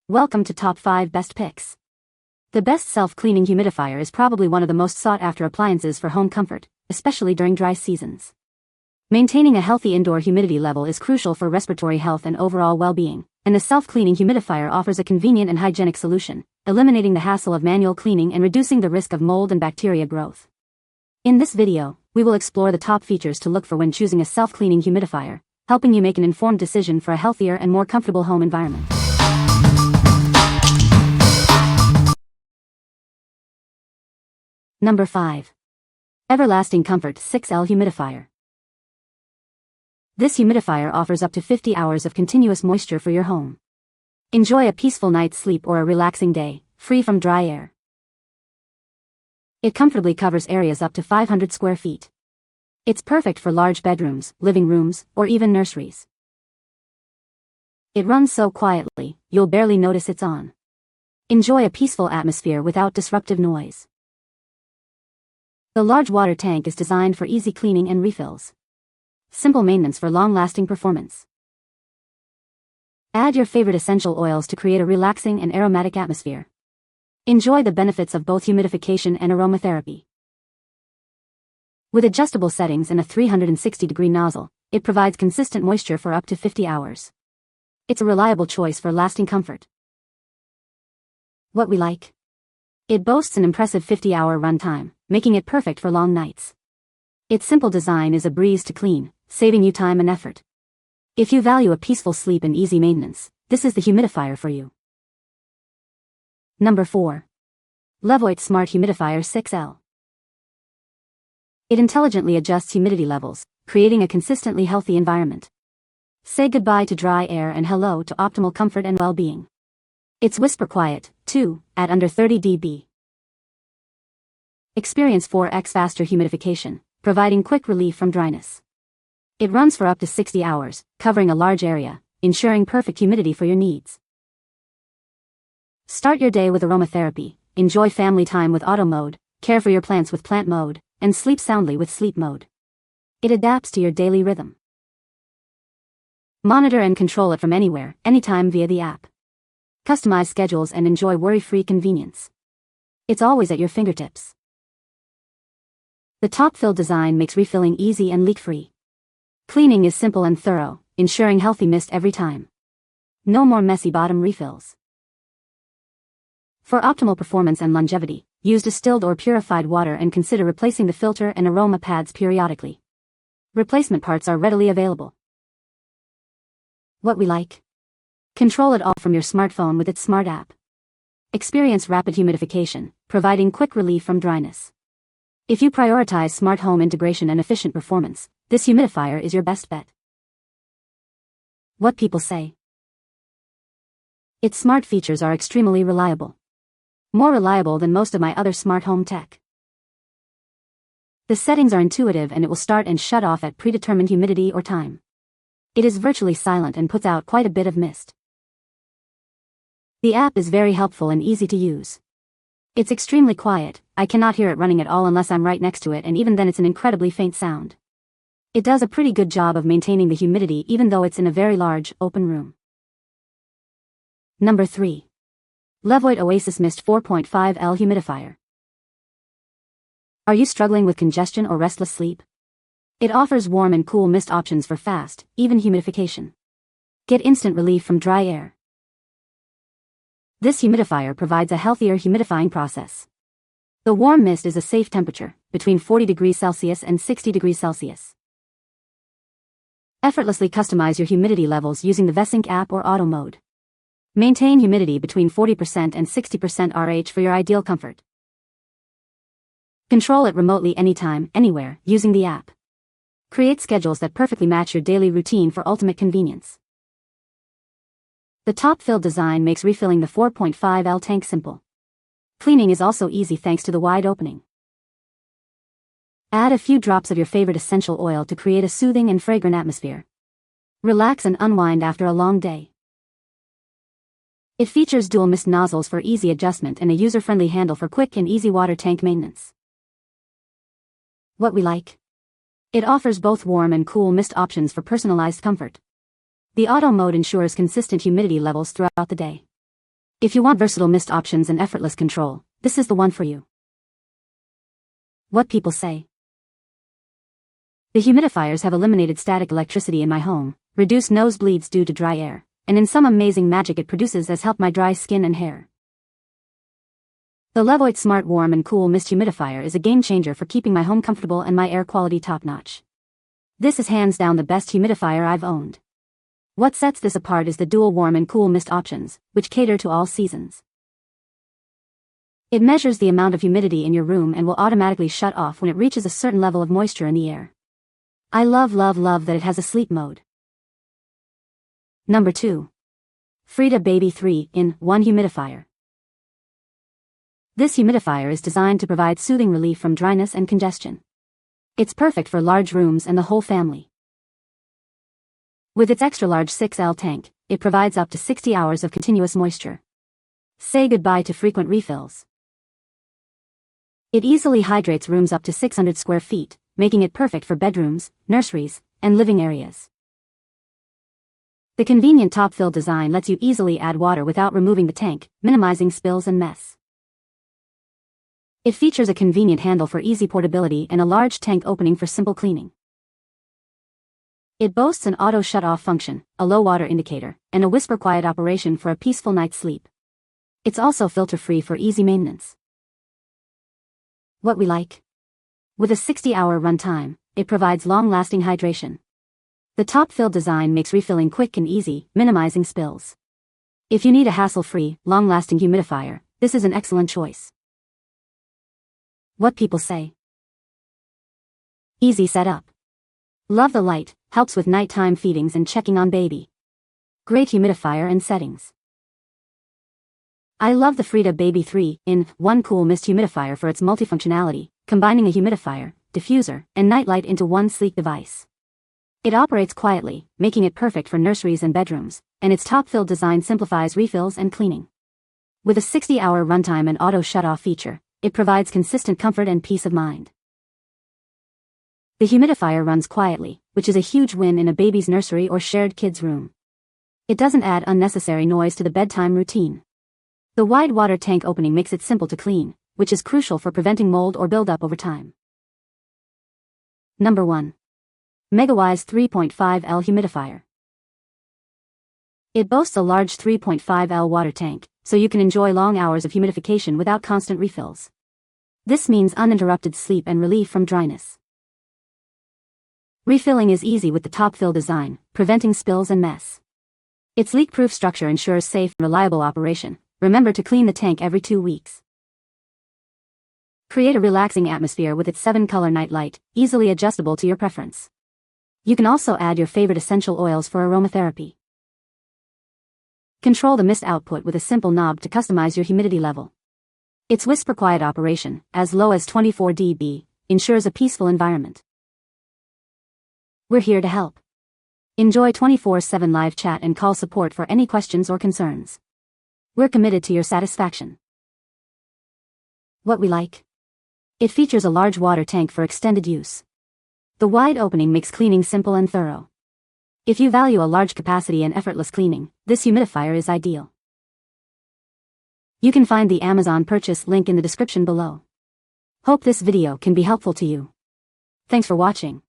Welcome to Top 5 Best Picks. The best self-cleaning humidifier is probably one of the most sought-after appliances for home comfort, especially during dry seasons. Maintaining a healthy indoor humidity level is crucial for respiratory health and overall well-being, and the self-cleaning humidifier offers a convenient and hygienic solution, eliminating the hassle of manual cleaning and reducing the risk of mold and bacteria growth. In this video, we will explore the top features to look for when choosing a self-cleaning humidifier, helping you make an informed decision for a healthier and more comfortable home environment. Number 5. Everlasting Comfort 6L Humidifier. This humidifier offers up to 50 hours of continuous moisture for your home. Enjoy a peaceful night's sleep or a relaxing day, free from dry air. It comfortably covers areas up to 500 square feet. It's perfect for large bedrooms, living rooms, or even nurseries. It runs so quietly, you'll barely notice it's on. Enjoy a peaceful atmosphere without disruptive noise. The large water tank is designed for easy cleaning and refills. Simple maintenance for long-lasting performance. Add your favorite essential oils to create a relaxing and aromatic atmosphere. Enjoy the benefits of both humidification and aromatherapy. With adjustable settings and a 360-degree nozzle, it provides consistent moisture for up to 50 hours. It's a reliable choice for lasting comfort. What we like. It boasts an impressive 50-hour runtime, making it perfect for long nights. Its simple design is a breeze to clean, saving you time and effort. If you value a peaceful sleep and easy maintenance, this is the humidifier for you. Number 4. Levoit Smart Humidifier 6L. It intelligently adjusts humidity levels, creating a consistently healthy environment. Say goodbye to dry air and hello to optimal comfort and well-being. It's whisper quiet, too, at under 30 dB. Experience 4x faster humidification, providing quick relief from dryness. It runs for up to 60 hours, covering a large area, ensuring perfect humidity for your needs. Start your day with aromatherapy, enjoy family time with auto mode, care for your plants with plant mode, and sleep soundly with sleep mode. It adapts to your daily rhythm. Monitor and control it from anywhere, anytime via the app. Customize schedules and enjoy worry-free convenience. It's always at your fingertips. The top-fill design makes refilling easy and leak-free. Cleaning is simple and thorough, ensuring healthy mist every time. No more messy bottom refills. For optimal performance and longevity, use distilled or purified water and consider replacing the filter and aroma pads periodically. Replacement parts are readily available. What we like. Control it all from your smartphone with its smart app. Experience rapid humidification, providing quick relief from dryness. If you prioritize smart home integration and efficient performance, this humidifier is your best bet. What people say. Its smart features are extremely reliable. More reliable than most of my other smart home tech. The settings are intuitive and it will start and shut off at predetermined humidity or time. It is virtually silent and puts out quite a bit of mist. The app is very helpful and easy to use. It's extremely quiet, I cannot hear it running at all unless I'm right next to it, and even then it's an incredibly faint sound. It does a pretty good job of maintaining the humidity even though it's in a very large, open room. Number 3. Levoit Oasis Mist 4.5L Humidifier. Are you struggling with congestion or restless sleep? It offers warm and cool mist options for fast, even humidification. Get instant relief from dry air. This humidifier provides a healthier humidifying process. The warm mist is a safe temperature, between 40 degrees Celsius and 60 degrees Celsius. Effortlessly customize your humidity levels using the VESync app or auto mode. Maintain humidity between 40% and 60% RH for your ideal comfort. Control it remotely anytime, anywhere, using the app. Create schedules that perfectly match your daily routine for ultimate convenience. The top-fill design makes refilling the 4.5L tank simple. Cleaning is also easy thanks to the wide opening. Add a few drops of your favorite essential oil to create a soothing and fragrant atmosphere. Relax and unwind after a long day. It features dual mist nozzles for easy adjustment and a user-friendly handle for quick and easy water tank maintenance. What we like. It offers both warm and cool mist options for personalized comfort. The auto mode ensures consistent humidity levels throughout the day. If you want versatile mist options and effortless control, this is the one for you. What people say. The humidifiers have eliminated static electricity in my home, reduced nosebleeds due to dry air, and in some amazing magic it produces has helped my dry skin and hair. The Levoit Smart Warm and Cool Mist Humidifier is a game changer for keeping my home comfortable and my air quality top-notch. This is hands down the best humidifier I've owned. What sets this apart is the dual warm and cool mist options, which cater to all seasons. It measures the amount of humidity in your room and will automatically shut off when it reaches a certain level of moisture in the air. I love that it has a sleep mode. Number 2. Frida Baby 3-in-1 Humidifier. This humidifier is designed to provide soothing relief from dryness and congestion. It's perfect for large rooms and the whole family. With its extra-large 6L tank, it provides up to 60 hours of continuous moisture. Say goodbye to frequent refills. It easily hydrates rooms up to 600 square feet, making it perfect for bedrooms, nurseries, and living areas. The convenient top-fill design lets you easily add water without removing the tank, minimizing spills and mess. It features a convenient handle for easy portability and a large tank opening for simple cleaning. It boasts an auto shut-off function, a low water indicator, and a whisper-quiet operation for a peaceful night's sleep. It's also filter-free for easy maintenance. What we like. With a 60-hour runtime, it provides long-lasting hydration. The top-fill design makes refilling quick and easy, minimizing spills. If you need a hassle-free, long-lasting humidifier, this is an excellent choice. What people say. Easy setup. Love the light, helps with nighttime feedings and checking on baby. Great humidifier and settings. I love the Frida Baby 3-in-1 Cool Mist Humidifier for its multifunctionality, combining a humidifier, diffuser, and nightlight into one sleek device. It operates quietly, making it perfect for nurseries and bedrooms, and its top-fill design simplifies refills and cleaning. With a 60-hour runtime and auto shut-off feature, it provides consistent comfort and peace of mind. The humidifier runs quietly, which is a huge win in a baby's nursery or shared kids' room. It doesn't add unnecessary noise to the bedtime routine. The wide water tank opening makes it simple to clean, which is crucial for preventing mold or buildup over time. Number 1. MegaWise 3.5L Humidifier. It boasts a large 3.5L water tank, so you can enjoy long hours of humidification without constant refills. This means uninterrupted sleep and relief from dryness. Refilling is easy with the top-fill design, preventing spills and mess. Its leak-proof structure ensures safe and reliable operation. Remember to clean the tank every 2 weeks. Create a relaxing atmosphere with its 7-color night light, easily adjustable to your preference. You can also add your favorite essential oils for aromatherapy. Control the mist output with a simple knob to customize your humidity level. Its whisper-quiet operation, as low as 24 dB, ensures a peaceful environment. We're here to help. Enjoy 24/7 live chat and call support for any questions or concerns. We're committed to your satisfaction. What we like. It features a large water tank for extended use. The wide opening makes cleaning simple and thorough. If you value a large capacity and effortless cleaning, this humidifier is ideal. You can find the Amazon purchase link in the description below. Hope this video can be helpful to you. Thanks for watching.